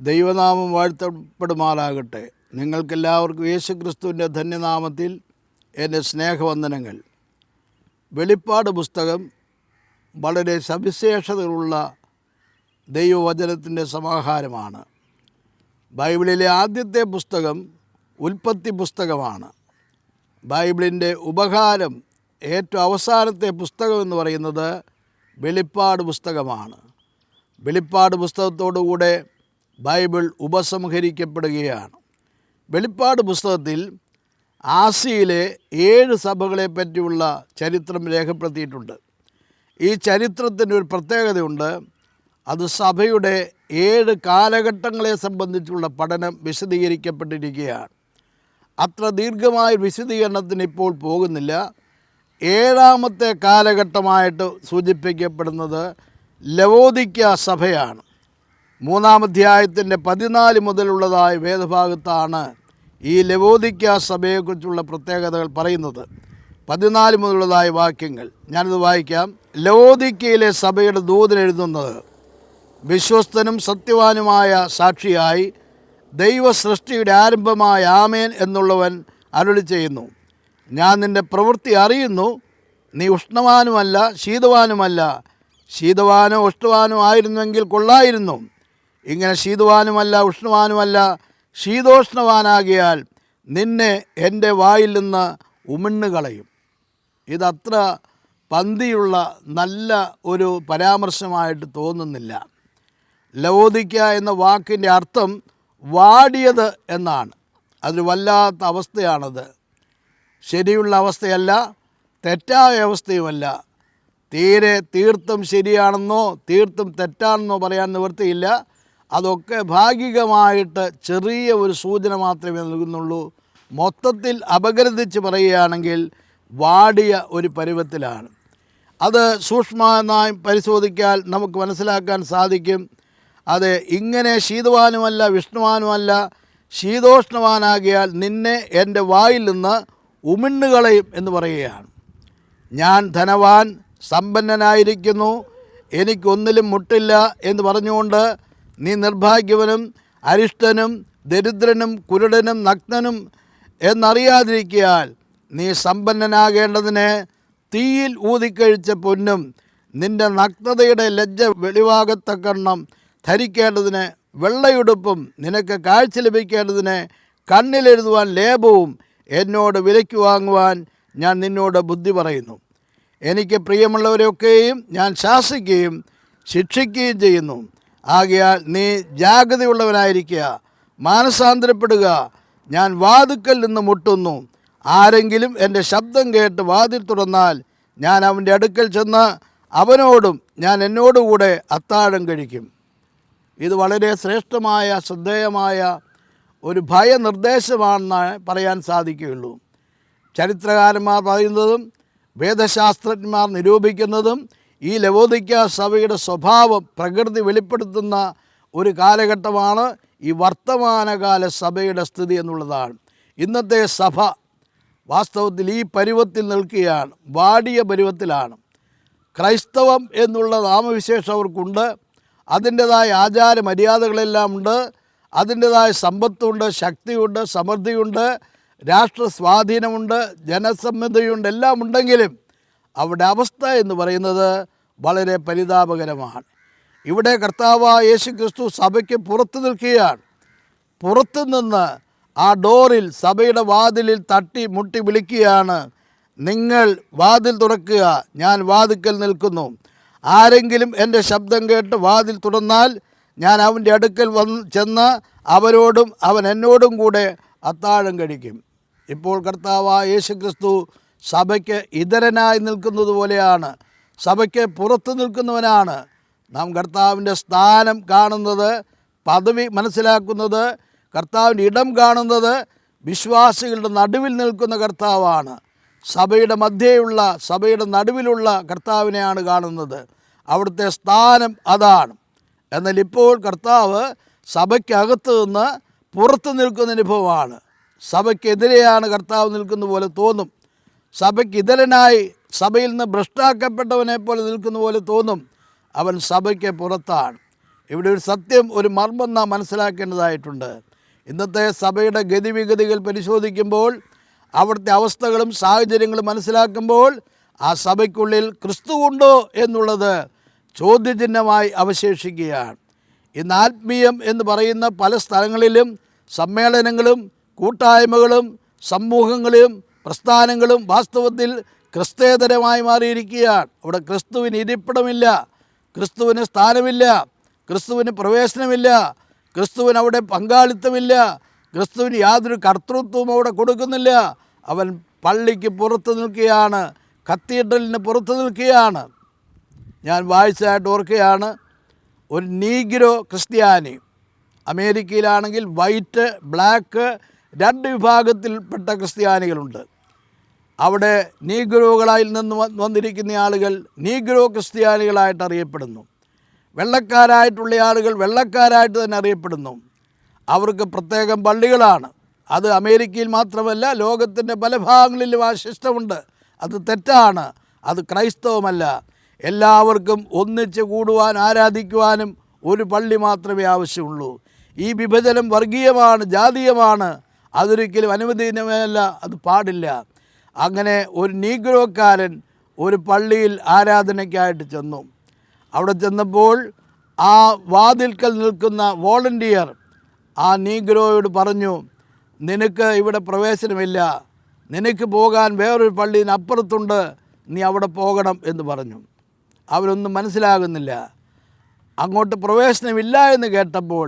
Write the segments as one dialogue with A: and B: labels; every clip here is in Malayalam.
A: ദൈവനാമം വാഴ്ത്തപ്പെടുമാറാകട്ടെ. നിങ്ങൾക്കെല്ലാവർക്കും യേശുക്രിസ്തുവിൻ്റെ ധന്യനാമത്തിൽ എൻ്റെ സ്നേഹവന്ദനങ്ങൾ. വെളിപ്പാട് പുസ്തകം വളരെ സവിശേഷതകളുള്ള ദൈവവചനത്തിൻ്റെ സമാഹാരമാണ്. ബൈബിളിലെ ആദ്യത്തെ പുസ്തകം ഉൽപ്പത്തി പുസ്തകമാണ്. ബൈബിളിൻ്റെ ഉപകാരം ഏറ്റവും അവസാനത്തെ പുസ്തകം എന്ന് പറയുന്നത് വെളിപ്പാട് പുസ്തകമാണ്. വെളിപ്പാട് പുസ്തകത്തോടുകൂടെ ബൈബിൾ ഉപസംഹരിക്കപ്പെടുകയാണ്. വെളിപ്പാട് പുസ്തകത്തിൽ ആസിയയിലെ 7 സഭകളെ പറ്റിയുള്ള ചരിത്രം രേഖപ്പെടുത്തിയിട്ടുണ്ട്. ഈ ചരിത്രത്തിനൊരു പ്രത്യേകതയുണ്ട്. അത് സഭയുടെ 7 കാലഘട്ടങ്ങളെ സംബന്ധിച്ചുള്ള പഠനം വിശദീകരിക്കപ്പെട്ടിരിക്കുകയാണ്. അത്ര ദീർഘമായ വിശദീകരണത്തിന് ഇപ്പോൾ പോകുന്നില്ല. 7ാമത്തെ കാലഘട്ടമായിട്ട് സൂചിപ്പിക്കപ്പെടുന്നത് ലവോദിക്ക സഭയാണ്. 3-ാം അധ്യായത്തിൻ്റെ 14 മുതലുള്ളതായ വേദഭാഗത്താണ് ഈ ലവോദിക്ക സഭയെക്കുറിച്ചുള്ള പ്രത്യേകതകൾ പറയുന്നത്. 14 മുതലുള്ളതായ വാക്യങ്ങൾ ഞാനിത് വായിക്കാം. ലവോദിക്കയിലെ സഭയുടെ ദൂതൻ എഴുതുന്നത്: വിശ്വസ്തനും സത്യവാനുമായ സാക്ഷിയായി ദൈവ സൃഷ്ടിയുടെ ആരംഭമായ ആമേൻ എന്നുള്ളവൻ അരുളി ചെയ്യുന്നു. ഞാൻ നിൻ്റെ പ്രവൃത്തി അറിയുന്നു. നീ ഉഷ്ണവാനുമല്ല ശീതവാനുമല്ല. ശീതവാനോ ഉഷ്ണവാനോ ആയിരുന്നെങ്കിൽ കൊള്ളായിരുന്നു. ഇങ്ങനെ ശീതവാനുമല്ല ഉഷ്ണവാനുമല്ല ശീതോഷ്ണവാനാകിയാൽ നിന്നെ എൻ്റെ വായിൽ നിന്ന് ഉമിണ്ണുകളയും. ഇതത്ര പന്തിയുള്ള നല്ല ഒരു പരാമർശമായിട്ട് തോന്നുന്നില്ല. ലവോദിക്ക എന്ന വാക്കിൻ്റെ അർത്ഥം വാടിയത് എന്നാണ്. അതൊരു വല്ലാത്ത അവസ്ഥയാണത്. ശരിയുള്ള അവസ്ഥയല്ല, തെറ്റായ അവസ്ഥയുമല്ല. തീർത്തും ശരിയാണെന്നോ തീർത്തും തെറ്റാണെന്നോ പറയാൻ നിവൃത്തിയില്ല. അതൊക്കെ ഭാഗികമായിട്ട് ചെറിയ ഒരു സൂചന മാത്രമേ നൽകുന്നുള്ളൂ. മൊത്തത്തിൽ അപഗ്രഥിച്ച് പറയുകയാണെങ്കിൽ വാടിയ ഒരു പരുവത്തിലാണ്. അത് സൂക്ഷ്മമായി പരിശോധിക്കാൻ നമുക്ക് മനസ്സിലാക്കാൻ സാധിക്കും. അത് ഇങ്ങനെ ശീതവാനുമല്ല വിഷ്ണുവാനുമല്ല ശീതോഷ്ണവാനാകിയാൽ നിന്നെ എൻ്റെ വായിൽ നിന്ന് ഉമിണ്ണുകളയും എന്ന് പറയുകയാണ്. ഞാൻ ധനവാൻ സമ്പന്നനായിരിക്കുന്നു, എനിക്കൊന്നിലും മുട്ടില്ല എന്ന് പറഞ്ഞുകൊണ്ട് നീ നിർഭാഗ്യവനും അരിഷ്ടനും ദരിദ്രനും കുരുടനും നഗ്നനും എന്നറിയാതിരിക്കയാൽ നീ സമ്പന്നനാകേണ്ടതിന് തീയിൽ ഊതിക്കഴിച്ച പൊന്നും നിൻ്റെ നഗ്നതയുടെ ലജ്ജ വെളിവാകത്തക്കണ്ണം ധരിക്കേണ്ടതിന് വെള്ളയുടുപ്പും നിനക്ക് കാഴ്ച ലഭിക്കേണ്ടതിന് കണ്ണിലെഴുതുവാൻ ലേപവും എന്നോട് വിലയ്ക്ക് വാങ്ങുവാൻ ഞാൻ നിന്നോട് ബുദ്ധി പറയുന്നു. എനിക്ക് പ്രിയമുള്ളവരെയൊക്കെയും ഞാൻ ശാസിക്കുകയും ശിക്ഷിക്കുകയും ചെയ്യുന്നു. ആകയാൽ നീ ജാഗ്രതയുള്ളവനായിരിക്കുക, മാനസാന്തരപ്പെടുക. ഞാൻ വാതിൽക്കൽ നിന്ന് മുട്ടുന്നു. ആരെങ്കിലും എൻ്റെ ശബ്ദം കേട്ട് വാതിൽ തുറന്നാൽ ഞാൻ അവൻ്റെ അടുക്കൽ ചെന്ന് അവനോടും ഞാൻ എന്നോടുകൂടെ അത്താഴം കഴിക്കും. ഇത് വളരെ ശ്രേഷ്ഠമായ ശ്രദ്ധേയമായ ഒരു ഭയനിർദ്ദേശമാണെന്ന് പറയാൻ സാധിക്കുകയുള്ളൂ. ചരിത്രകാരന്മാർ പറയുന്നതും വേദശാസ്ത്രജ്ഞന്മാർ നിരൂപിക്കുന്നതും ഈ ലവോദിക്ക സഭയുടെ സ്വഭാവം പ്രകൃതി വെളിപ്പെടുത്തുന്ന ഒരു കാലഘട്ടമാണ് ഈ വർത്തമാനകാല സഭയുടെ സ്ഥിതി എന്നുള്ളതാണ്. ഇന്നത്തെ സഭ വാസ്തവത്തിൽ ഈ പരുവത്തിൽ നിൽക്കുകയാണ്, വാടിയ പരുവത്തിലാണ്. ക്രൈസ്തവം എന്നുള്ള നാമവിശേഷം അവർക്കുണ്ട്. അതിൻ്റെതായ ആചാര മര്യാദകളെല്ലാം ഉണ്ട്. അതിൻ്റെതായ സമ്പത്തുണ്ട്, ശക്തിയുണ്ട്, സമൃദ്ധിയുണ്ട്, രാഷ്ട്ര സ്വാധീനമുണ്ട്, ജനസമ്മതയുണ്ട്, എല്ലാം ഉണ്ടെങ്കിലും അവിടെ അവസ്ഥ എന്ന് പറയുന്നത് വളരെ പരിതാപകരമാണ്. ഇവിടെ കർത്താവായ യേശുക്രിസ്തു സഭയ്ക്ക് പുറത്തു നിൽക്കുകയാണ്. പുറത്തു നിന്ന് ആ ഡോറിൽ സഭയുടെ വാതിലിൽ തട്ടി മുട്ടി വിളിക്കുകയാണ്: നിങ്ങൾ വാതിൽ തുറക്കുക, ഞാൻ വാതിൽക്കൽ നിൽക്കുന്നു. ആരെങ്കിലും എൻ്റെ ശബ്ദം കേട്ട് വാതിൽ തുറന്നാൽ ഞാൻ അവൻ്റെ അടുക്കൽ ചെന്ന് അവരോടും അവൻ എന്നോടും കൂടെ അത്താഴം കഴിക്കും. ഇപ്പോൾ കർത്താവായ യേശുക്രിസ്തു സഭയ്ക്ക് ഇതരനായി നിൽക്കുന്നത് പോലെയാണ്. സഭയ്ക്ക് പുറത്ത് നിൽക്കുന്നവനാണ്. നാം കർത്താവിൻ്റെ സ്ഥാനം കാണുന്നത്, പദവി മനസ്സിലാക്കുന്നത്, കർത്താവിൻ്റെ ഇടം കാണുന്നത് വിശ്വാസികളുടെ നടുവിൽ നിൽക്കുന്ന കർത്താവാണ്. സഭയുടെ മധ്യേയുള്ള, സഭയുടെ നടുവിലുള്ള കർത്താവിനെയാണ് കാണുന്നത്. അവിടുത്തെ സ്ഥാനം അതാണ്. എന്നാൽ ഇപ്പോൾ കർത്താവ് സഭയ്ക്കകത്ത് നിന്ന് പുറത്ത് നിൽക്കുന്ന അനുഭവമാണ്. സഭയ്ക്കെതിരെയാണ് കർത്താവ് നിൽക്കുന്ന പോലെ തോന്നും. സഭയ്ക്ക് ഇതരനായി സഭയിൽ നിന്ന് ഭ്രഷ്ടാക്കപ്പെട്ടവനെ പോലെ നിൽക്കുന്ന പോലെ തോന്നും. അവൻ സഭയ്ക്ക് പുറത്താണ്. ഇവിടെ ഒരു സത്യം, ഒരു മർമ്മം നാം മനസ്സിലാക്കേണ്ടതായിട്ടുണ്ട്. ഇന്നത്തെ സഭയുടെ ഗതിവിഗതികൾ പരിശോധിക്കുമ്പോൾ, അവിടുത്തെ അവസ്ഥകളും സാഹചര്യങ്ങളും മനസ്സിലാക്കുമ്പോൾ, ആ സഭയ്ക്കുള്ളിൽ ക്രിസ്തുവുണ്ടോ എന്നുള്ളത് ചോദ്യചിഹ്നമായി അവശേഷിക്കുകയാണ്. ഇന്ന് ആത്മീയം എന്ന് പറയുന്ന പല സ്ഥലങ്ങളിലും സമ്മേളനങ്ങളും കൂട്ടായ്മകളും സമൂഹങ്ങളും പ്രസ്ഥാനങ്ങളും വാസ്തവത്തിൽ ക്രിസ്തേതരമായി മാറിയിരിക്കുകയാണ്. അവിടെ ക്രിസ്തുവിന് ഇരിപ്പിടമില്ല, ക്രിസ്തുവിന് സ്ഥാനമില്ല, ക്രിസ്തുവിന് പ്രവേശനമില്ല, ക്രിസ്തുവിന് അവിടെ പങ്കാളിത്തമില്ല, ക്രിസ്തുവിന് യാതൊരു കർത്തൃത്വവും അവിടെ കൊടുക്കുന്നില്ല. അവൻ പള്ളിക്ക് പുറത്ത് നിൽക്കുകയാണ്, കത്തീഡ്രലിന് പുറത്ത് നിൽക്കുകയാണ്. ഞാൻ വായിച്ചതായിട്ട് ഓർക്കുകയാണ്, ഒരു നീഗ്രോ ക്രിസ്ത്യാനി, അമേരിക്കയിലാണെങ്കിൽ വൈറ്റ് ബ്ലാക്ക് 2 വിഭാഗത്തിൽപ്പെട്ട ക്രിസ്ത്യാനികളുണ്ട്. അവിടെ നീഗ്രോകളായി നിന്ന് വന്നിരിക്കുന്ന ആളുകൾ നീഗ്രോ ക്രിസ്ത്യാനികളായിട്ട് അറിയപ്പെടുന്നു. വെള്ളക്കാരായിട്ടുള്ള ആളുകൾ വെള്ളക്കാരായിട്ട് തന്നെ അറിയപ്പെടുന്നു. അവർക്ക് പ്രത്യേകം പള്ളികളാണ്. അത് അമേരിക്കയിൽ മാത്രമല്ല, ലോകത്തിൻ്റെ പല ഭാഗങ്ങളിലും ആ സിസ്റ്റമുണ്ട്. അത് തെറ്റാണ്, അത് ക്രൈസ്തവമല്ല. എല്ലാവർക്കും ഒന്നിച്ച് കൂടുവാൻ, ആരാധിക്കുവാനും ഒരു പള്ളി മാത്രമേ ആവശ്യമുള്ളൂ. ഈ വിഭജനം വർഗീയമാണ്, ജാതീയമാണ്, അതൊരിക്കലും അനുവദനീയമല്ല, അത് പാടില്ല. അങ്ങനെ ഒരു നീഗ്രോക്കാരൻ ഒരു പള്ളിയിൽ ആരാധനയ്ക്കായിട്ട് ചെന്നു. അവിടെ ചെന്നപ്പോൾ ആ വാതിൽക്കൽ നിൽക്കുന്ന വോളണ്ടിയർ ആ നീഗ്രോയോട് പറഞ്ഞു, നിനക്ക് ഇവിടെ പ്രവേശനമില്ല, നിനക്ക് പോകാൻ വേറൊരു പള്ളിയിനപ്പുറത്തുണ്ട്, നീ അവിടെ പോകണം എന്ന് പറഞ്ഞു. അവരൊന്നും മനസ്സിലാകുന്നില്ല. അങ്ങോട്ട് പ്രവേശനമില്ല എന്ന് കേട്ടപ്പോൾ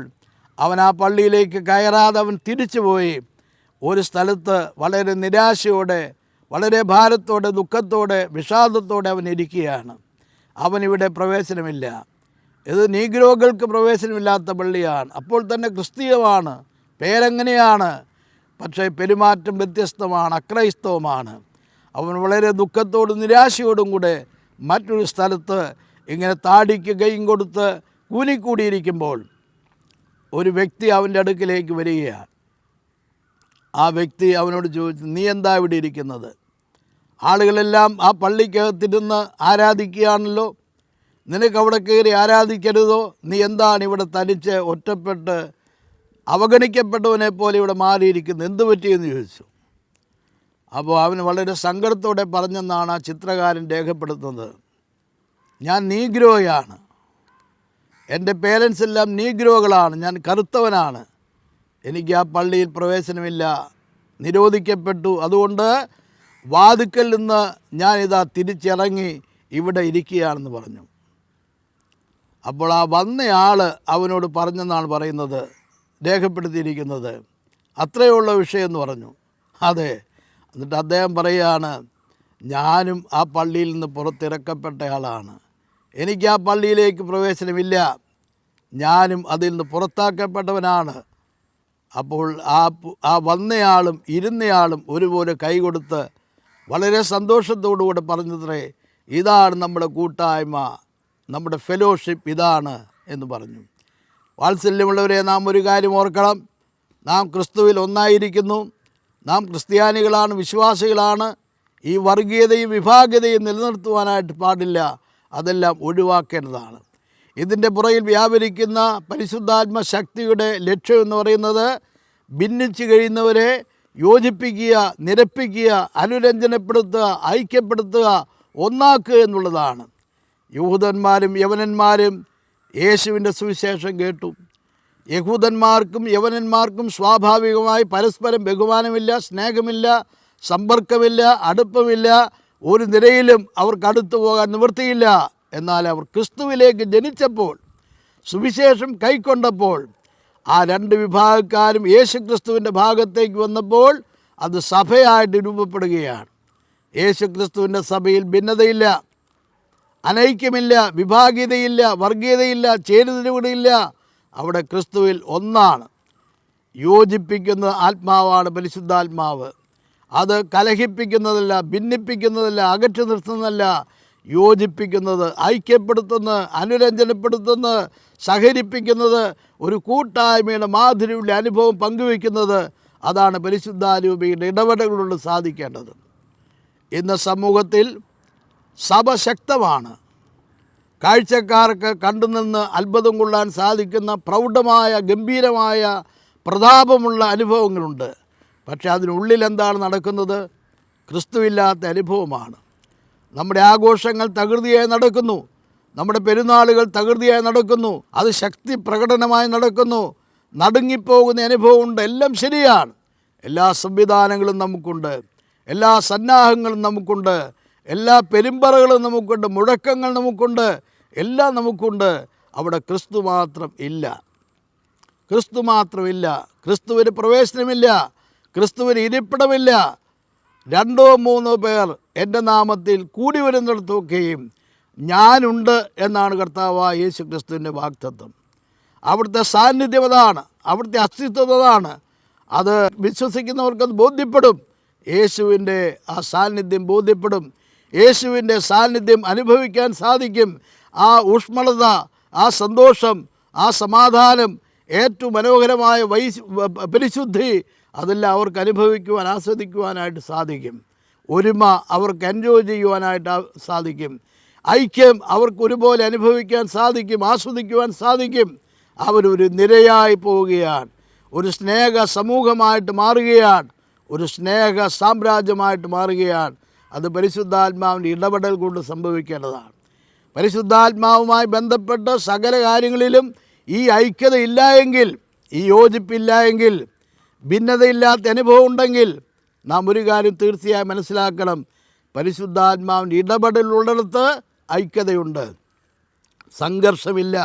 A: അവൻ ആ പള്ളിയിലേക്ക് കയറാതെ അവൻ തിരിച്ചു പോയി. ഒരു സ്ഥലത്ത് വളരെ നിരാശയോടെ, വളരെ ഭാരത്തോടെ, ദുഃഖത്തോടെ, വിഷാദത്തോടെ അവൻ ഇരിക്കുകയാണ്. അവനിവിടെ പ്രവേശനമില്ല, ഇത് നീഗ്രോകൾക്ക് പ്രവേശനമില്ലാത്ത പള്ളിയാണ്, അപ്പോൾ തന്നെ ക്രിസ്തീയമാണ്, പേരെങ്ങനെയാണ്, പക്ഷേ പെരുമാറ്റം വ്യത്യസ്തമാണ്, അക്രൈസ്തവമാണ്. അവൻ വളരെ ദുഃഖത്തോടും നിരാശയോടും കൂടെ മറ്റൊരു സ്ഥലത്ത് ഇങ്ങനെ താടിക്ക് കൈയും കൊടുത്ത് കൂനിക്കൂടിയിരിക്കുമ്പോൾ ഒരു വ്യക്തി അവൻ്റെ അടുക്കിലേക്ക് വരികയാണ്. ആ വ്യക്തി അവനോട് ചോദിച്ചു, നീ എന്താ ഇവിടെ ഇരിക്കുന്നത്? ആളുകളെല്ലാം ആ പള്ളിക്കകത്തിരുന്ന് ആരാധിക്കുകയാണല്ലോ, നിനക്ക് അവിടെ കയറി ആരാധിക്കരുതോ? നീ എന്താണ് ഇവിടെ തനിച്ച് ഒറ്റപ്പെട്ട് അവഗണിക്കപ്പെട്ടവനെ പോലെ ഇവിടെ മാറിയിരിക്കുന്നത്, എന്ത് പറ്റിയെന്ന് ചോദിച്ചു. അപ്പോൾ അവന് വളരെ സങ്കടത്തോടെ പറഞ്ഞെന്നാണ് ആ ചിത്രകാരൻ രേഖപ്പെടുത്തുന്നത്. ഞാൻ നീഗ്രോയാണ്, എൻ്റെ പേരൻസ് എല്ലാം നീഗ്രോകളാണ്, ഞാൻ കറുത്തവനാണ്, എനിക്ക് ആ പള്ളിയിൽ പ്രവേശനമില്ല, നിരോധിക്കപ്പെട്ടു, അതുകൊണ്ട് വാതിക്കൽ നിന്ന് ഞാനിതാ തിരിച്ചിറങ്ങി ഇവിടെ ഇരിക്കുകയാണെന്ന് പറഞ്ഞു. അപ്പോൾ ആ വന്നയാൾ അവനോട് പറഞ്ഞെന്നാണ് പറയുന്നത്, രേഖപ്പെടുത്തിയിരിക്കുന്നത്. അത്രയുള്ള വിഷയമെന്ന് പറഞ്ഞു. അതെ. എന്നിട്ട് അദ്ദേഹം പറയുകയാണ്, ഞാനും ആ പള്ളിയിൽ നിന്ന് പുറത്തിറക്കപ്പെട്ടയാളാണ്, എനിക്ക് ആ പള്ളിയിലേക്ക് പ്രവേശനമില്ല, ഞാനും അതിൽ നിന്ന് പുറത്താക്കപ്പെട്ടവനാണ്. അപ്പോൾ ആ വന്നയാളും ഇരുന്നയാളും ഒരുപോലെ കൈകൊടുത്ത് വളരെ സന്തോഷത്തോടുകൂടെ പറഞ്ഞത്രേ, ഇതാണ് നമ്മുടെ കൂട്ടായ്മ, നമ്മുടെ ഫെലോഷിപ്പ് ഇതാണ് എന്ന് പറഞ്ഞു. വാത്സല്യമുള്ളവരെ, നാം ഒരു കാര്യം ഓർക്കണം, നാം ക്രിസ്തുവിൽ ഒന്നായിരിക്കുന്നു, നാം ക്രിസ്ത്യാനികളാണ്, വിശ്വാസികളാണ്. ഈ വർഗീയതയും വിഭാഗീയതയും നിലനിർത്തുവാനായിട്ട് പാടില്ല, അതെല്ലാം ഒഴിവാക്കേണ്ടതാണ്. ഇതിൻ്റെ പുറകിൽ വ്യാപരിക്കുന്ന പരിശുദ്ധാത്മ ശക്തിയുടെ ലക്ഷ്യം എന്ന് പറയുന്നത് ഭിന്നിച്ച് കഴിയുന്നവരെ യോജിപ്പിക്കുക, നിരപ്പിക്കുക, അനുരഞ്ജനപ്പെടുത്തുക, ഐക്യപ്പെടുത്തുക, ഒന്നാക്കുക എന്നുള്ളതാണ്. യഹൂദന്മാരും യവനന്മാരും യേശുവിൻ്റെ സുവിശേഷം കേട്ടു. യഹൂദന്മാർക്കും യവനന്മാർക്കും സ്വാഭാവികമായി പരസ്പരം ബഹുമാനമില്ല, സ്നേഹമില്ല, സമ്പർക്കമില്ല, അടുപ്പമില്ല, ഒരു നിരയിലും അവർക്ക് അടുത്തു പോകാൻ നിവൃത്തിയില്ല. എന്നാൽ അവർ ക്രിസ്തുവിലേക്ക് ജനിച്ചപ്പോൾ, സുവിശേഷം കൈക്കൊണ്ടപ്പോൾ, ആ 2 വിഭാഗക്കാരും യേശു ക്രിസ്തുവിൻ്റെ ഭാഗത്തേക്ക് വന്നപ്പോൾ അത് സഭയായിട്ട് രൂപപ്പെടുകയാണ്. യേശു ക്രിസ്തുവിൻ്റെ സഭയിൽ ഭിന്നതയില്ല, അനൈക്യമില്ല, വിഭാഗീയതയില്ല, വർഗീയതയില്ല, ചേരുതിരിവിടില്ല. അവിടെ ക്രിസ്തുവിൽ ഒന്നാണ്. യോജിപ്പിക്കുന്ന ആത്മാവാണ് പരിശുദ്ധാത്മാവ്. അത് കലഹിപ്പിക്കുന്നതല്ല, ഭിന്നിപ്പിക്കുന്നതല്ല, അകറ്റി നിർത്തുന്നതല്ല, യോജിപ്പിക്കുന്നത്, ഐക്യപ്പെടുത്തുന്നത്, അനുരഞ്ജനപ്പെടുത്തുന്നത്, സഹകരിപ്പിക്കുന്നത്, ഒരു കൂട്ടായ്മയുടെ മാധുര്യമുള്ള അനുഭവം പങ്കുവയ്ക്കുന്നത്, അതാണ് പരിശുദ്ധാരൂപിയുടെ ഇടപെടലുകൊണ്ട് സാധിക്കേണ്ടത്. ഇന്ന് സമൂഹത്തിൽ സഭ ശക്തമാണ്, കാഴ്ചക്കാർക്ക് കണ്ടുനിന്ന് അത്ഭുതം കൊള്ളാൻ സാധിക്കുന്ന പ്രൗഢമായ ഗംഭീരമായ പ്രതാപമുള്ള അനുഭവങ്ങളുണ്ട്. പക്ഷേ അതിനുള്ളിൽ എന്താണ് നടക്കുന്നത്? ക്രിസ്തുവില്ലാത്ത അനുഭവമാണ്. നമ്മുടെ ആഘോഷങ്ങൾ തകൃതിയായി നടക്കുന്നു, നമ്മുടെ പെരുന്നാളുകൾ തകൃതിയായി നടക്കുന്നു, അത് ശക്തി പ്രകടനമായി നടക്കുന്നു, നടുങ്ങിപ്പോകുന്ന അനുഭവമുണ്ട്. എല്ലാം ശരിയാണ്, എല്ലാ സംവിധാനങ്ങളും നമുക്കുണ്ട്, എല്ലാ സന്നാഹങ്ങളും നമുക്കുണ്ട്, എല്ലാ പെരുമ്പറകളും നമുക്കുണ്ട്, മുഴക്കങ്ങൾ നമുക്കുണ്ട്, എല്ലാം നമുക്കുണ്ട്. അവിടെ ക്രിസ്തു മാത്രം ഇല്ല. ക്രിസ്തു മാത്രമില്ല. ക്രിസ്തുവിന് പ്രവേശനമില്ല, ക്രിസ്തുവിന് ഇരിപ്പിടമില്ല. 2-3 പേർ എൻ്റെ നാമത്തിൽ കൂടി വരുന്നിടത്തൊക്കെയും ഞാനുണ്ട് എന്നാണ് കർത്താവായ യേശു ക്രിസ്തുവിൻ്റെ വാഗ്ദത്തം. അവിടുത്തെ സാന്നിധ്യം അതാണ്, അവിടുത്തെ അസ്തിത്വം അതാണ്. അത് വിശ്വസിക്കുന്നവർക്കത് ബോധ്യപ്പെടും. യേശുവിൻ്റെ ആ സാന്നിധ്യം ബോധ്യപ്പെടും. യേശുവിൻ്റെ സാന്നിധ്യം അനുഭവിക്കാൻ സാധിക്കും. ആ ഊഷ്മളത, ആ സന്തോഷം, ആ സമാധാനം, ഏറ്റവും മനോഹരമായ പരിശുദ്ധി, അതെല്ലാം അവർക്ക് അനുഭവിക്കുവാൻ, ആസ്വദിക്കുവാനായിട്ട് സാധിക്കും. ഒരുമ അവർക്ക് എൻജോയ് ചെയ്യുവാനായിട്ട് സാധിക്കും. ഐക്യം അവർക്ക് ഒരുപോലെ അനുഭവിക്കാൻ സാധിക്കും, ആസ്വദിക്കുവാൻ സാധിക്കും. അവരൊരു നിരയായി പോവുകയാണ്, ഒരു സ്നേഹ സമൂഹമായിട്ട് മാറുകയാണ്, ഒരു സ്നേഹ സാമ്രാജ്യമായിട്ട് മാറുകയാണ്. അത് പരിശുദ്ധാത്മാവിൻ്റെ ഇടപെടൽ കൊണ്ട് സംഭവിക്കേണ്ടതാണ്. പരിശുദ്ധാത്മാവുമായി ബന്ധപ്പെട്ട് സകല കാര്യങ്ങളിലും ഈ ഐക്യത ഇല്ല എങ്കിൽ, ഈ യോജിപ്പില്ല എങ്കിൽ, ഭിന്നതയില്ലാത്ത അനുഭവം ഉണ്ടെങ്കിൽ, നാം ഒരു കാര്യം തീർച്ചയായും മനസ്സിലാക്കണം: പരിശുദ്ധാത്മാവിൻ്റെ ഇടപെടലുള്ളിടത്ത് ഐക്യതയുണ്ട്, സംഘർഷമില്ല,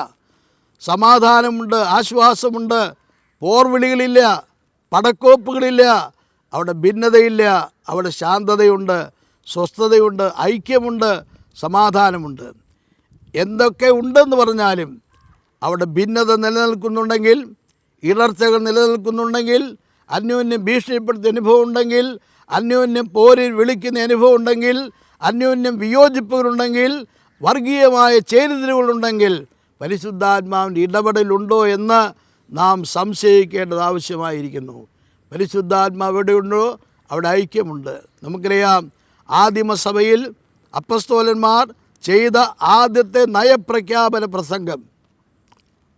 A: സമാധാനമുണ്ട്, ആശ്വാസമുണ്ട്, പോർവിളികളില്ല, പടക്കോപ്പുകളില്ല. അവിടെ ഭിന്നതയില്ല, അവിടെ ശാന്തതയുണ്ട്, സ്വസ്ഥതയുണ്ട്, ഐക്യമുണ്ട്, സമാധാനമുണ്ട്. എന്തൊക്കെ ഉണ്ടെന്ന് പറഞ്ഞാലും അവിടെ ഭിന്നത നിലനിൽക്കുന്നുണ്ടെങ്കിൽ, ഇടർച്ചകൾ നിലനിൽക്കുന്നുണ്ടെങ്കിൽ, അന്യോന്യം ഭീഷണിപ്പെടുത്തിയ അനുഭവം ഉണ്ടെങ്കിൽ, അന്യോന്യം പോരിൽ വിളിക്കുന്ന അനുഭവം ഉണ്ടെങ്കിൽ, അന്യോന്യം വിയോജിപ്പുകളുണ്ടെങ്കിൽ, വർഗീയമായ ചേരിതിരിവുകളുണ്ടെങ്കിൽ, പരിശുദ്ധാത്മാവിൻ്റെ ഇടപെടലുണ്ടോ എന്ന് നാം സംശയിക്കേണ്ടത് ആവശ്യമായിരിക്കുന്നു. പരിശുദ്ധാത്മാവ് എവിടെയുണ്ടോ അവിടെ ഐക്യമുണ്ട്. നമുക്കറിയാം, ആദിമസഭയിൽ അപ്പസ്തോലന്മാർ ചെയ്ത ആദ്യത്തെ നയപ്രഖ്യാപന പ്രസംഗം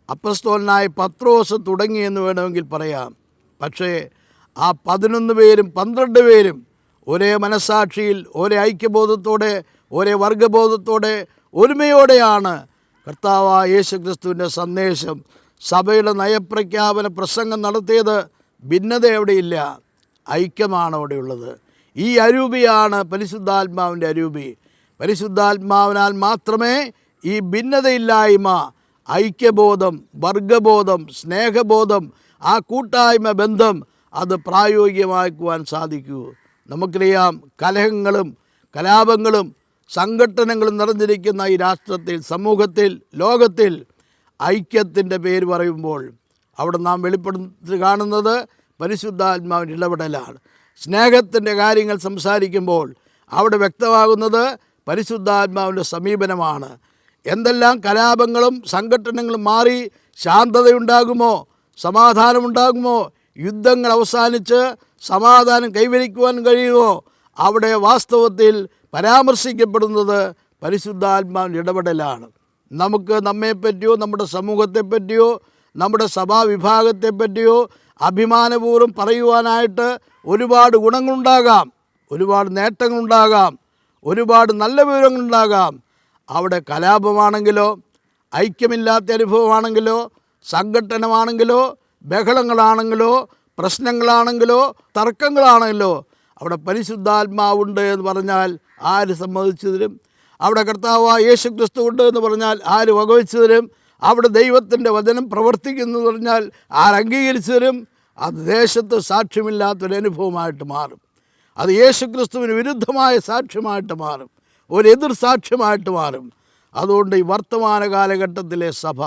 A: അപ്പസ്തോലനായ പത്രോസ് തുടങ്ങിയെന്ന് വേണമെങ്കിൽ പറയാം. പക്ഷേ ആ 11 പേരും 12 പേരും ഒരേ മനസ്സാക്ഷിയിൽ, ഒരേ ഐക്യബോധത്തോടെ, ഒരേ വർഗബോധത്തോടെ, ഒരുമയോടെയാണ് കർത്താവായ യേശു ക്രിസ്തുവിൻ്റെ സന്ദേശം, സഭയുടെ നയപ്രഖ്യാപന പ്രസംഗം നടത്തിയത്. ഭിന്നത എവിടെയില്ല, ഐക്യമാണ് അവിടെയുള്ളത്. ഈ അരൂപിയാണ് പരിശുദ്ധാത്മാവിൻ്റെ അരൂപി. പരിശുദ്ധാത്മാവിനാൽ മാത്രമേ ഈ ഭിന്നതയില്ലായ്മ, ഐക്യബോധം, വർഗബോധം, സ്നേഹബോധം, ആ കൂട്ടായ്മ ബന്ധം അത് പ്രായോഗികമാക്കുവാൻ സാധിക്കൂ. നമുക്കറിയാം, കലഹങ്ങളും കലാപങ്ങളും സംഘട്ടനങ്ങളും നിറഞ്ഞിരിക്കുന്ന ഈ രാഷ്ട്രത്തിൽ, സമൂഹത്തിൽ, ലോകത്തിൽ ഐക്യത്തിൻ്റെ പേര് പറയുമ്പോൾ അവിടെ നാം വെളിപ്പെടുത്തി കാണുന്നത് പരിശുദ്ധാത്മാവിൻ്റെ ഇടപെടലാണ്. സ്നേഹത്തിൻ്റെ കാര്യങ്ങൾ സംസാരിക്കുമ്പോൾ അവിടെ വ്യക്തമാകുന്നത് പരിശുദ്ധാത്മാവിൻ്റെ സമീപനമാണ്. എന്തെല്ലാം കലാപങ്ങളും സംഘട്ടനങ്ങളും മാറി ശാന്തതയുണ്ടാകുമോ, സമാധാനമുണ്ടാകുമോ, യുദ്ധങ്ങൾ അവസാനിച്ച് സമാധാനം കൈവരിക്കുവാൻ കഴിയുമോ, അവിടെ വാസ്തവത്തിൽ പരാമർശിക്കപ്പെടുന്നത് പരിശുദ്ധാത്മാവിൻ്റെ ഇടപെടലാണ്. നമുക്ക് നമ്മെപ്പറ്റിയോ, നമ്മുടെ സമൂഹത്തെപ്പറ്റിയോ, നമ്മുടെ സഭാവിഭാഗത്തെപ്പറ്റിയോ അഭിമാനപൂർവ്വം പറയുവാനായിട്ട് ഒരുപാട് ഗുണങ്ങളുണ്ടാകാം, ഒരുപാട് നേട്ടങ്ങളുണ്ടാകാം, ഒരുപാട് നല്ല വിവരങ്ങളുണ്ടാകാം. അവിടെ കലാപമാണെങ്കിലോ, ഐക്യമില്ലാത്ത അനുഭവമാണെങ്കിലോ, സംഘട്ടനമാണെങ്കിലോ, ബഹളങ്ങളാണെങ്കിലോ, പ്രശ്നങ്ങളാണെങ്കിലോ, തർക്കങ്ങളാണെങ്കിലോ, അവിടെ പരിശുദ്ധാത്മാവുണ്ട് എന്ന് പറഞ്ഞാൽ ആര് സമ്മതിച്ചു തരും? അവിടെ കർത്താവായ യേശു ക്രിസ്തു ഉണ്ട് എന്ന് പറഞ്ഞാൽ ആര് വകവെച്ചു തരും? അവിടെ ദൈവത്തിൻ്റെ വചനം പ്രവർത്തിക്കുന്നു എന്ന് പറഞ്ഞാൽ ആര് അംഗീകരിച്ചു തരും? അത് ദേശത്ത് സാക്ഷ്യമില്ലാത്തൊരനുഭവമായിട്ട് മാറും. അത് യേശു ക്രിസ്തുവിന് വിരുദ്ധമായ സാക്ഷ്യമായിട്ട് മാറും, ഒരു എതിർ സാക്ഷ്യമായിട്ട് മാറും. അതുകൊണ്ട് ഈ വർത്തമാന കാലഘട്ടത്തിലെ സഭ,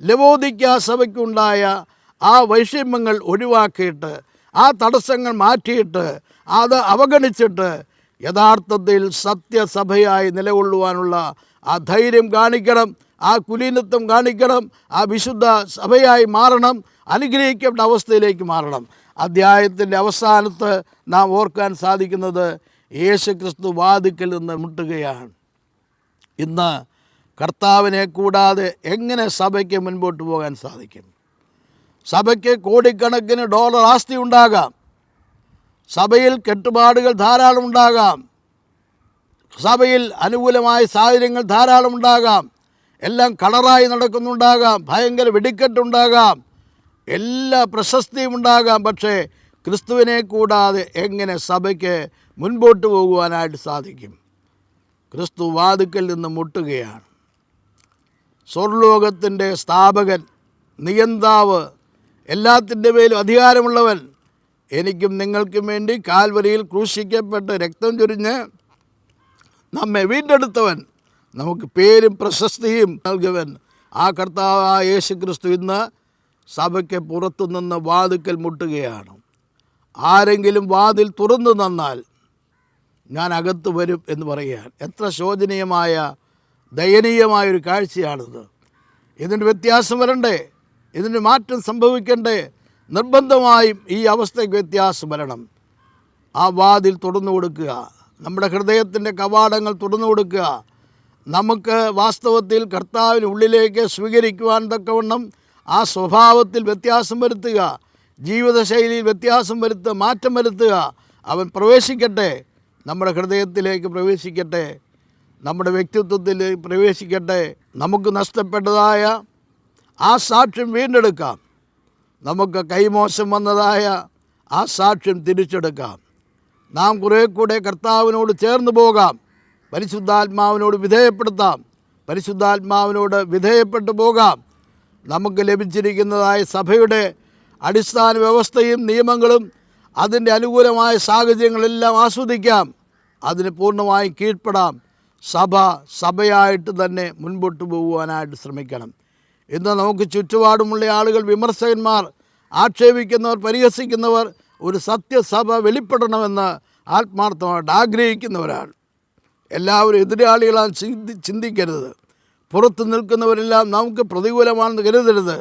A: ലവോദിക്ക സഭയ്ക്കുണ്ടായ ആ വൈഷമ്യങ്ങൾ ഒഴിവാക്കിയിട്ട്, ആ തടസ്സങ്ങൾ മാറ്റിയിട്ട്, അത് അവഗണിച്ചിട്ട് യഥാർത്ഥത്തിൽ സത്യസഭയായി നിലകൊള്ളുവാനുള്ള ആ ധൈര്യം കാണിക്കണം, ആ കുലീനത്വം കാണിക്കണം, ആ വിശുദ്ധ സഭയായി മാറണം, അനുഗ്രഹിക്കേണ്ട അവസ്ഥയിലേക്ക് മാറണം. അധ്യായത്തിൻ്റെ അവസാനത്ത് നാം ഓർക്കാൻ സാധിക്കുന്നത് യേശു ക്രിസ്തു വാതിക്കൽ നിന്ന് മുട്ടുകയാണ്. ഇന്ന് കർത്താവിനെ കൂടാതെ എങ്ങനെ സഭയ്ക്ക് മുൻപോട്ട് പോകാൻ സാധിക്കും? സഭയ്ക്ക് കോടിക്കണക്കിന് ഡോളർ ആസ്തി ഉണ്ടാകാം, സഭയിൽ കെട്ടുപാടുകൾ ധാരാളം ഉണ്ടാകാം, സഭയിൽ അനുകൂലമായ സാഹചര്യങ്ങൾ ധാരാളം ഉണ്ടാകാം, എല്ലാം കളറായി നടക്കുന്നുണ്ടാകാം, ഭയങ്കര വെടിക്കെട്ടുണ്ടാകാം, എല്ലാ പ്രശസ്തിയും ഉണ്ടാകാം. പക്ഷേ ക്രിസ്തുവിനെ കൂടാതെ എങ്ങനെ സഭയ്ക്ക് മുൻപോട്ട് പോകുവാനായിട്ട് സാധിക്കും? ക്രിസ്തു വാതിക്കൽ നിന്ന് മുട്ടുകയാണ്. സ്വർലോകത്തിൻ്റെ സ്ഥാപകൻ, നിയന്താവ്, എല്ലാത്തിൻ്റെ മേലും അധികാരമുള്ളവൻ, എനിക്കും നിങ്ങൾക്കും വേണ്ടി കാൽവരിയിൽ ക്രൂശിക്കപ്പെട്ട് രക്തം ചൊരിഞ്ഞ് നമ്മെ വീണ്ടെടുത്തവൻ, നമുക്ക് പേരും പ്രശസ്തിയും നൽകുവൻ, ആ കർത്താവായ യേശു ക്രിസ്തു ഇന്ന് സഭയ്ക്ക് പുറത്തുനിന്ന് വാതിക്കൽ മുട്ടുകയാണ്. ആരെങ്കിലും വാതിൽ തുറന്നു തന്നാൽ ഞാൻ അകത്ത് വരും എന്ന് പറയുകയാണ്. എത്ര ശോചനീയമായ, ദയനീയമായൊരു കാഴ്ചയാണിത്. ഇതിന് വ്യത്യാസം വരണ്ടേ? ഇതിന് മാറ്റം സംഭവിക്കണ്ടേ? നിർബന്ധമായും ഈ അവസ്ഥയ്ക്ക് വ്യത്യാസം വരണം. ആ വാതിൽ തുറന്നു കൊടുക്കുക, നമ്മുടെ ഹൃദയത്തിൻ്റെ കവാടങ്ങൾ തുറന്നു കൊടുക്കുക. നമുക്ക് വാസ്തവത്തിൽ കർത്താവിന് ഉള്ളിലേക്ക് സ്വീകരിക്കുവാൻ തക്കവണ്ണം ആ സ്വഭാവത്തിൽ വ്യത്യാസം വരുത്തുക, ജീവിതശൈലിയിൽ വ്യത്യാസം വരുത്തുക, മാറ്റം വരുത്തുക. അവൻ പ്രവേശിക്കട്ടെ, നമ്മുടെ ഹൃദയത്തിലേക്ക് പ്രവേശിക്കട്ടെ, നമ്മുടെ വ്യക്തിത്വത്തിൽ പ്രവേശിക്കട്ടെ. നമുക്ക് നഷ്ടപ്പെട്ടതായ ആ സാക്ഷ്യം വീണ്ടെടുക്കാം, നമുക്ക് കൈമോശം വന്നതായ ആ സാക്ഷ്യം തിരിച്ചെടുക്കാം. നാം കുറേ കൂടെ കർത്താവിനോട് ചേർന്ന് പോകാം, പരിശുദ്ധാത്മാവിനോട് വിധേയപ്പെടുത്താം, പരിശുദ്ധാത്മാവിനോട് വിധേയപ്പെട്ടു പോകാം. നമുക്ക് ലഭിച്ചിരിക്കുന്നതായ സഭയുടെ അടിസ്ഥാന വ്യവസ്ഥയും നിയമങ്ങളും അതിൻ്റെ അനുകൂലമായ സാഹചര്യങ്ങളെല്ലാം ആസ്വദിക്കാം, അതിന് പൂർണ്ണമായും കീഴ്പ്പെടാം. സഭയായിട്ട് തന്നെ മുൻപോട്ട് പോകുവാനായിട്ട് ശ്രമിക്കണം. ഇന്ന് നമുക്ക് ചുറ്റുപാടുമുള്ള ആളുകൾ, വിമർശകന്മാർ, ആക്ഷേപിക്കുന്നവർ, പരിഹസിക്കുന്നവർ ഒരു സത്യസഭ വെളിപ്പെടണമെന്ന് ആത്മാർത്ഥമായിട്ട് ആഗ്രഹിക്കുന്നവരാണ്. എല്ലാവരും എതിരാളികളാൽ ചിന്തിക്കരുത്. പുറത്ത് നിൽക്കുന്നവരെല്ലാം നമുക്ക് പ്രതികൂലമാണെന്ന് കരുതരുത്.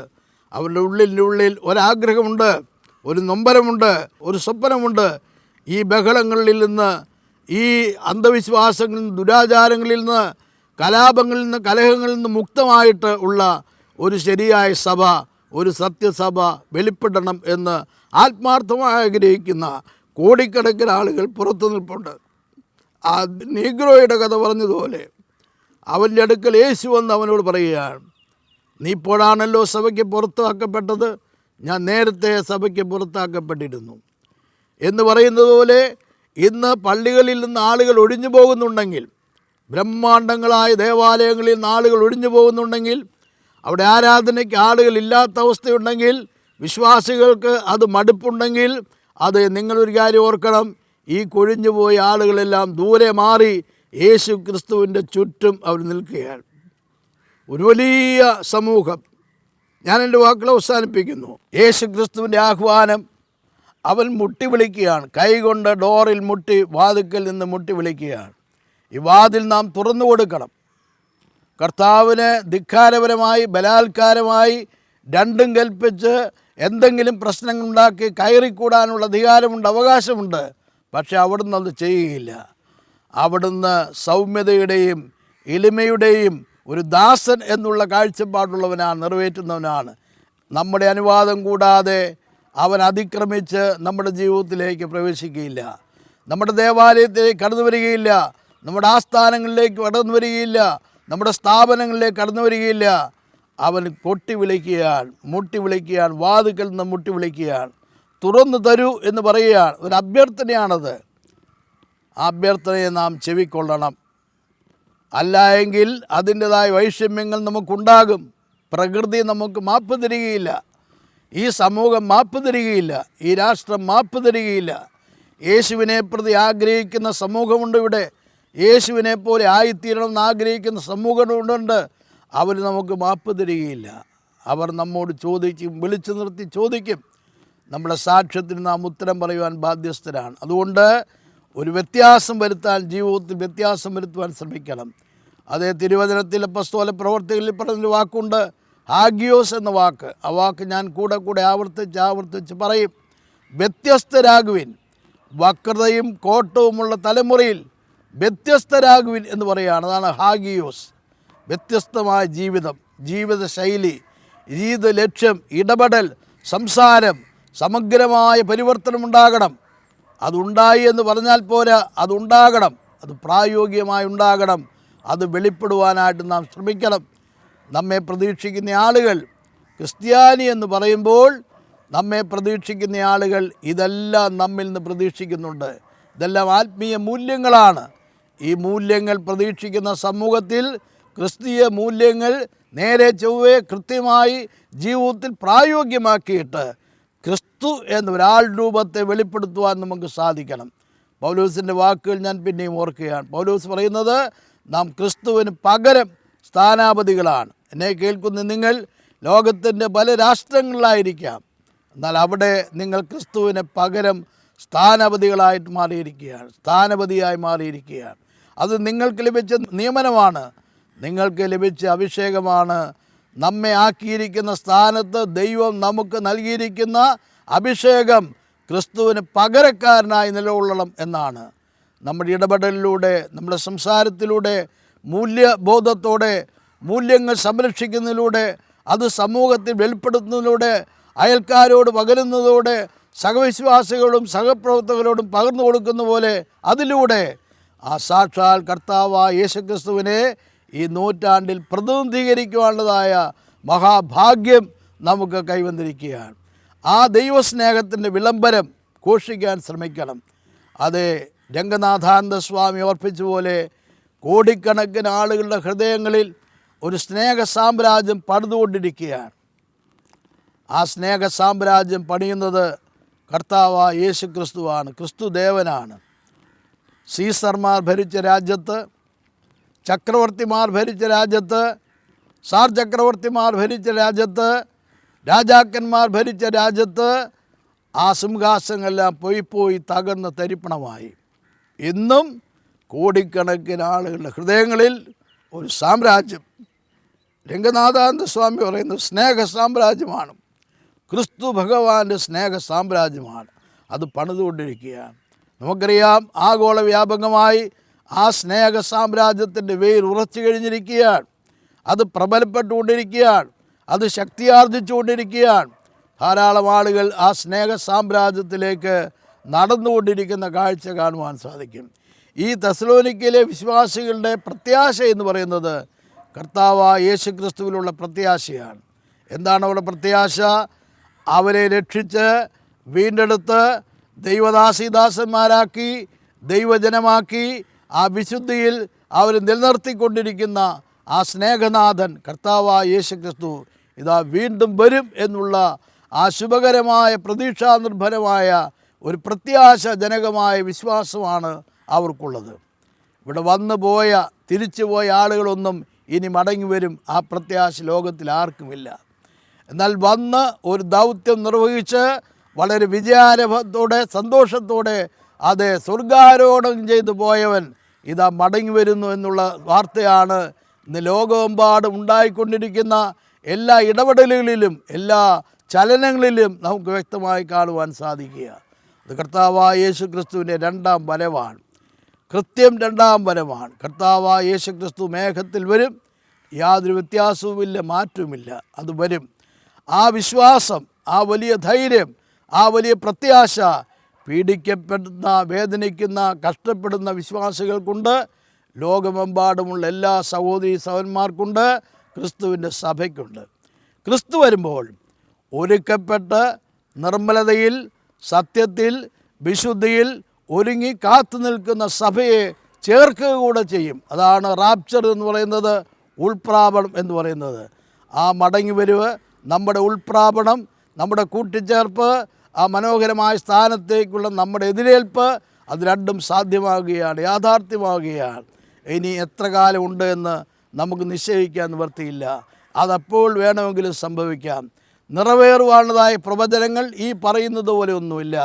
A: അവരുടെ ഉള്ളിൽ ഒരാഗ്രഹമുണ്ട്, ഒരു നൊമ്പരമുണ്ട്, ഒരു സ്വപ്നമുണ്ട്. ഈ ബഹളങ്ങളിൽ നിന്ന്, ഈ അന്ധവിശ്വാസങ്ങളിൽ നിന്ന്, ദുരാചാരങ്ങളിൽ നിന്ന്, കലാപങ്ങളിൽ നിന്ന്, കലഹങ്ങളിൽ നിന്ന് മുക്തമായിട്ട് ഉള്ള ഒരു ശരിയായ സഭ, ഒരു സത്യസഭ വെളിപ്പെടണം എന്ന് ആത്മാർത്ഥമായി ആഗ്രഹിക്കുന്ന കോടിക്കണക്കിന് ആളുകൾ പുറത്തു നിൽപ്പുണ്ട്. ആ നീഗ്രോയുടെ കഥ പറഞ്ഞതുപോലെ അവൻ്റെ അടുക്കൽ യേശു വന്ന് അവനോട് പറയുകയാണ്, നീ ഇപ്പോഴാണല്ലോ സഭയ്ക്ക് പുറത്താക്കപ്പെട്ടത്, ഞാൻ നേരത്തെ സഭയ്ക്ക് പുറത്താക്കപ്പെട്ടിരുന്നു എന്ന് പറയുന്നത് പോലെ ഇന്ന് പള്ളികളിൽ നിന്ന് ആളുകൾ ഒഴിഞ്ഞു പോകുന്നുണ്ടെങ്കിൽ, ബ്രഹ്മാണ്ഡങ്ങളായ ദേവാലയങ്ങളിൽ നിന്ന് ആളുകൾ ഒഴിഞ്ഞു പോകുന്നുണ്ടെങ്കിൽ, അവിടെ ആരാധനയ്ക്ക് ആളുകൾ ഇല്ലാത്ത അവസ്ഥയുണ്ടെങ്കിൽ, വിശ്വാസികൾക്ക് അത് മടുപ്പുണ്ടെങ്കിൽ, അത് നിങ്ങളൊരു കാര്യം ഓർക്കണം, ഈ കൊഴിഞ്ഞുപോയ ആളുകളെല്ലാം ദൂരെ മാറി യേശു ക്രിസ്തുവിൻ്റെ ചുറ്റും അവർ നിൽക്കുകയാണ്. ഒരു വലിയ സമൂഹം. ഞാൻ എൻ്റെ വാക്കുകൾ അവസാനിപ്പിക്കുന്നു. യേശു ക്രിസ്തുവിൻ്റെ ആഹ്വാനം, അവൻ മുട്ടി വിളിക്കുകയാണ്, കൈകൊണ്ട് ഡോറിൽ മുട്ടി, വാതിക്കൽ നിന്ന് മുട്ടി വിളിക്കുകയാണ്. ഈ വാതിൽ നാം തുറന്നു കൊടുക്കണം. കർത്താവിന് ധിക്കാരപരമായി, ബലാത്കാരമായി, രണ്ടും കൽപ്പിച്ച് എന്തെങ്കിലും പ്രശ്നങ്ങളുണ്ടാക്കി കയറിക്കൂടാനുള്ള അധികാരമുണ്ട്, അവകാശമുണ്ട്. പക്ഷെ അവിടുന്ന് അത് ചെയ്യുകയില്ല. അവിടുന്ന് സൗമ്യതയുടെയും എളിമയുടെയും ഒരു ദാസൻ എന്നുള്ള കാഴ്ചപ്പാടുള്ളവനാണ്, നിറവേറ്റുന്നവനാണ്. നമ്മുടെ അനുവാദം കൂടാതെ അവൻ അതിക്രമിച്ച് നമ്മുടെ ജീവിതത്തിലേക്ക് പ്രവേശിക്കുകയില്ല, നമ്മുടെ ദേവാലയത്തിലേക്ക് കടന്നു വരികയില്ല, നമ്മുടെ ആസ്ഥാനങ്ങളിലേക്ക് കടന്നു വരികയില്ല, നമ്മുടെ സ്ഥാപനങ്ങളിലേക്ക് കടന്നു വരികയില്ല. അവൻ കൊട്ടി വിളിക്കുകയാണ്, മുട്ടി വിളിക്കുകയാണ്, വാതിക്കൽ നിന്ന് മുട്ടി വിളിക്കുകയാണ്, തുറന്നു തരൂ എന്ന് പറയുകയാണ്. ഒരു അഭ്യർത്ഥനയാണത്. ആ അഭ്യർത്ഥനയെ നാം ചെവിക്കൊള്ളണം. അല്ല എങ്കിൽ അതിൻ്റെതായ വൈഷമ്യങ്ങൾ നമുക്കുണ്ടാകും. പ്രകൃതി നമുക്ക് മാപ്പ് തരികയില്ല, ഈ സമൂഹം മാപ്പ് തരികയില്ല, ഈ രാഷ്ട്രം മാപ്പ് തരികയില്ല. യേശുവിനെ പ്രതി ആഗ്രഹിക്കുന്ന സമൂഹമുണ്ട് ഇവിടെ. യേശുവിനെ പോലെ ആയിത്തീരണമെന്ന് ആഗ്രഹിക്കുന്ന സമൂഹമുണ്ട്. അവർ നമുക്ക് മാപ്പ് തരികയില്ല. അവർ നമ്മോട് ചോദിക്കും, വിളിച്ചു നിർത്തി ചോദിക്കും. നമ്മുടെ സാക്ഷ്യത്തിന് നാം ഉത്തരം പറയുവാൻ ബാധ്യസ്ഥരാണ്. അതുകൊണ്ട് ഒരു വ്യത്യാസം വരുത്താൻ, ജീവിതത്തിൽ വ്യത്യാസം വരുത്തുവാൻ ശ്രമിക്കണം. അതേ തിരുവചനത്തിൽ അപ്പോസ്തല പ്രവർത്തികളിൽ പറഞ്ഞൊരു വാക്കുണ്ട്, ഹാഗിയോസ് എന്ന വാക്ക്. ആ വാക്ക് ഞാൻ കൂടെ ആവർത്തിച്ച് പറയും. വ്യത്യസ്തരാകുവിൻ, വക്രതയും കോട്ടവുമുള്ള തലമുറയിൽ വ്യത്യസ്തരാകുവിൻ എന്ന് പറയുകയാണ്. അതാണ് ഹാഗിയോസ്. വ്യത്യസ്തമായ ജീവിതം, ജീവിതശൈലി, ജീവിത ലക്ഷ്യം, ഇടപെടൽ, സംസാരം, സമഗ്രമായ പരിവർത്തനമുണ്ടാകണം. അതുണ്ടായി എന്ന് പറഞ്ഞാൽ പോരാ, അതുണ്ടാകണം, അത് പ്രായോഗികമായി ഉണ്ടാകണം. അത് വെളിപ്പെടുവാനായിട്ട് നാം ശ്രമിക്കണം. നമ്മെ പ്രതീക്ഷിക്കുന്ന ആളുകൾ, ക്രിസ്ത്യാനി എന്ന് പറയുമ്പോൾ നമ്മെ പ്രതീക്ഷിക്കുന്ന ആളുകൾ ഇതെല്ലാം നമ്മിൽ നിന്ന് പ്രതീക്ഷിക്കുന്നുണ്ട്. ഇതെല്ലാം ആത്മീയ മൂല്യങ്ങളാണ്. ഈ മൂല്യങ്ങൾ പ്രതീക്ഷിക്കുന്ന സമൂഹത്തിൽ ക്രിസ്തീയ മൂല്യങ്ങൾ നേരെ ചൊവ്വേ കൃത്യമായി ജീവിതത്തിൽ പ്രായോഗികമാക്കിയിട്ട് ക്രിസ്തു എന്ന ഒരാൾ രൂപത്തെ വെളിപ്പെടുത്തുവാൻ നമുക്ക് സാധിക്കണം. പൗലോസിൻ്റെ വാക്കുകൾ ഞാൻ പിന്നെയും ഓർക്കുകയാണ്. പൗലോസ് പറയുന്നത്, നാം ക്രിസ്തുവിന് പകരം സ്ഥാനാപതികളാണ്. എന്നെ കേൾക്കുന്ന നിങ്ങൾ ലോകത്തിൻ്റെ പല രാഷ്ട്രങ്ങളിലായിരിക്കാം, എന്നാൽ അവിടെ നിങ്ങൾ ക്രിസ്തുവിന് പകരം സ്ഥാനാപതികളായിട്ട് മാറിയിരിക്കുകയാണ്, സ്ഥാനപതിയായി മാറിയിരിക്കുകയാണ്. അത് നിങ്ങൾക്ക് ലഭിച്ച നിയമനമാണ്, നിങ്ങൾക്ക് ലഭിച്ച അഭിഷേകമാണ്. നമ്മെ ആക്കിയിരിക്കുന്ന സ്ഥാനത്ത് ദൈവം നമുക്ക് നൽകിയിരിക്കുന്ന അഭിഷേകം ക്രിസ്തുവിന് പകരക്കാരനായി നിലകൊള്ളണം എന്നാണ്. നമ്മുടെ ഇടപെടലിലൂടെ, നമ്മുടെ സംസാരത്തിലൂടെ, മൂല്യബോധത്തോടെ, മൂല്യങ്ങൾ സംരക്ഷിക്കുന്നതിലൂടെ, അത് സമൂഹത്തിൽ വെളിപ്പെടുത്തുന്നതിലൂടെ, അയൽക്കാരോട് പകരുന്നതോടെ, സഹവിശ്വാസികളോടും സഹപ്രവർത്തകരോടും പകർന്നു കൊടുക്കുന്ന പോലെ അതിലൂടെ ആ സാക്ഷാൽ കർത്താവായ യേശുക്രിസ്തുവിനെ ഈ നൂറ്റാണ്ടിൽ പ്രതിനിധീകരിക്കുവാനുള്ളതായ മഹാഭാഗ്യം നമുക്ക് കൈവന്നിരിക്കുകയാണ്. ആ ദൈവസ്നേഹത്തിൻ്റെ വിളംബരം ഘോഷിക്കാൻ ശ്രമിക്കണം. അത് രംഗനാഥാനന്ദ സ്വാമി ഓർപ്പിച്ച പോലെ കോടിക്കണക്കിന് ആളുകളുടെ ഹൃദയങ്ങളിൽ ഒരു സ്നേഹ സാമ്രാജ്യം പണിതുകൊണ്ടിരിക്കുകയാണ്. ആ സ്നേഹ സാമ്രാജ്യം പണിയുന്നത് കർത്താവായ യേശു ക്രിസ്തുവാണ്, ക്രിസ്തു ദേവനാണ്. സീസർമാർ ഭരിച്ച രാജ്യത്ത്, ചക്രവർത്തിമാർ ഭരിച്ച രാജ്യത്ത്, സാർ ചക്രവർത്തിമാർ ഭരിച്ച രാജ്യത്ത്, രാജാക്കന്മാർ ഭരിച്ച രാജ്യത്ത് ആ സിംഹാസനങ്ങളെല്ലാം പോയി തകർന്ന് തരിപ്പണമായി. ഇന്നും കോടിക്കണക്കിന് ആളുകളുടെ ഹൃദയങ്ങളിൽ ഒരു സാമ്രാജ്യം, രംഗനാഥാനന്ദ സ്വാമി പറയുന്നത് സ്നേഹ സാമ്രാജ്യമാണ്, ക്രിസ്തു ഭഗവാന്റെ സ്നേഹ സാമ്രാജ്യമാണ്. അത് പണിതുകൊണ്ടിരിക്കുകയാണ്. നമുക്കറിയാം, ആഗോള വ്യാപകമായി ആ സ്നേഹ സാമ്രാജ്യത്തിൻ്റെ വേർ ഉറച്ചു കഴിഞ്ഞിരിക്കുകയാണ്. അത് പ്രബലപ്പെട്ടുകൊണ്ടിരിക്കുകയാണ്, അത് ശക്തിയാർജിച്ചുകൊണ്ടിരിക്കുകയാണ്. ധാരാളം ആളുകൾ ആ സ്നേഹ സാമ്രാജ്യത്തിലേക്ക് നടന്നുകൊണ്ടിരിക്കുന്ന കാഴ്ച കാണുവാൻ സാധിക്കും. ഈ തെസ്സലോനിക്കയിലെ വിശ്വാസികളുടെ പ്രത്യാശ എന്ന് പറയുന്നത് കർത്താവായ യേശു ക്രിസ്തുവിലുള്ള പ്രത്യാശയാണ്. എന്താണ് അവരുടെ പ്രത്യാശ? അവരെ രക്ഷിച്ച് വീണ്ടെടുത്ത് ദൈവദാസീദാസന്മാരാക്കി ദൈവജനമാക്കി ആ വിശുദ്ധിയിൽ അവർ നിലനിർത്തിക്കൊണ്ടിരിക്കുന്ന ആ സ്നേഹനാഥൻ കർത്താവായ യേശു ക്രിസ്തു ഇതാ വീണ്ടും വരും എന്നുള്ള ആ ശുഭകരമായ പ്രതീക്ഷാനിർഭരമായ ഒരു പ്രത്യാശജനകമായ വിശ്വാസമാണ് അവർക്കുള്ളത്. ഇവിടെ വന്നു പോയ തിരിച്ചു പോയ ആളുകളൊന്നും ഇനി മടങ്ങി വരും, ആ പ്രത്യാശ ലോകത്തിൽ ആർക്കുമില്ല. എന്നാൽ വന്ന് ഒരു ദൗത്യം നിർവഹിച്ച് വളരെ വിജയാരഭത്തോടെ സന്തോഷത്തോടെ അത് സ്വർഗാരോഹണം ചെയ്തു പോയവൻ ഇതാ മടങ്ങി വരുന്നു എന്നുള്ള വാർത്തയാണ് ഇന്ന് ലോകമെമ്പാടും ഉണ്ടായിക്കൊണ്ടിരിക്കുന്ന എല്ലാ ഇടപെടലുകളിലും എല്ലാ ചലനങ്ങളിലും നമുക്ക് വ്യക്തമായി കാണുവാൻ സാധിക്കുക. അത് കർത്താവായ യേശു ക്രിസ്തുവിൻ്റെ രണ്ടാം വരവാണ്, കൃത്യം രണ്ടാം വരവാണ്. കർത്താവായ യേശു ക്രിസ്തു മേഘത്തിൽ വരും, യാതൊരു വ്യത്യാസവുമില്ല, മാറ്റവുമില്ല, അത് വരും. ആ വിശ്വാസം, ആ വലിയ ധൈര്യം, ആ വലിയ പ്രത്യാശ പീഡിക്കപ്പെടുന്ന, വേദനിക്കുന്ന, കഷ്ടപ്പെടുന്ന വിശ്വാസികൾക്കുണ്ട്, ലോകമെമ്പാടുമുള്ള എല്ലാ സഹോദരീ സഹോദരന്മാർക്കുണ്ട്, ക്രിസ്തുവിൻ്റെ സഭയ്ക്കുണ്ട്. ക്രിസ്തു വരുമ്പോൾ ഒരുക്കപ്പെട്ട് നിർമ്മലതയിൽ, സത്യത്തിൽ, വിശുദ്ധിയിൽ ഒരുങ്ങി കാത്തു നിൽക്കുന്ന സഭയെ ചേർക്കുക കൂടെ ചെയ്യും. അതാണ് റാപ്ചർ എന്ന് പറയുന്നത്, ഉൾപ്രാപണം എന്ന് പറയുന്നത്. ആ മടങ്ങിവരവ്, നമ്മുടെ ഉൾപ്രാപണം, നമ്മുടെ കൂട്ടിച്ചേർപ്പ്, ആ മനോഹരമായ സ്ഥാനത്തേക്കുള്ള നമ്മുടെ എതിരേൽപ്പ്, അത് രണ്ടും സാധ്യമാകുകയാണ്, യാഥാർത്ഥ്യമാകുകയാണ്. ഇനി എത്ര കാലം ഉണ്ട് എന്ന് നമുക്ക് നിശ്ചയിക്കാൻ നിവൃത്തിയില്ല. അതപ്പോൾ വേണമെങ്കിലും സംഭവിക്കാം. നിറവേറുവാനുള്ളതായ പ്രവചനങ്ങൾ ഈ പറയുന്നത് പോലെ ഒന്നുമില്ല.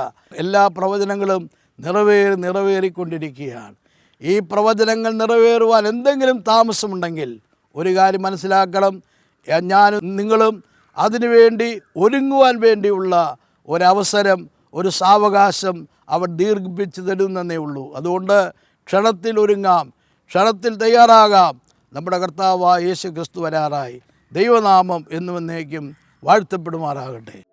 A: എല്ലാ പ്രവചനങ്ങളും നിറവേറിക്കൊണ്ടിരിക്കുകയാണ്. ഈ പ്രവചനങ്ങൾ നിറവേറുവാൻ എന്തെങ്കിലും താമസമുണ്ടെങ്കിൽ ഒരു കാര്യം മനസ്സിലാക്കണം, ഞാനും നിങ്ങളും അതിനുവേണ്ടി ഒരുങ്ങുവാൻ വേണ്ടിയുള്ള ഒരവസരം, ഒരു സാവകാശം അവർ ദീർഘിപ്പിച്ച് തരുന്നതേ ഉള്ളൂ. അതുകൊണ്ട് ക്ഷണത്തിൽ ഒരുങ്ങാം, ക്ഷണത്തിൽ തയ്യാറാകാം. നമ്മുടെ കർത്താവായ യേശു ക്രിസ്തു വരാറായി. ദൈവനാമം എന്നും എന്നേക്കും വാഴ്ത്തപ്പെടുമാറാകട്ടെ.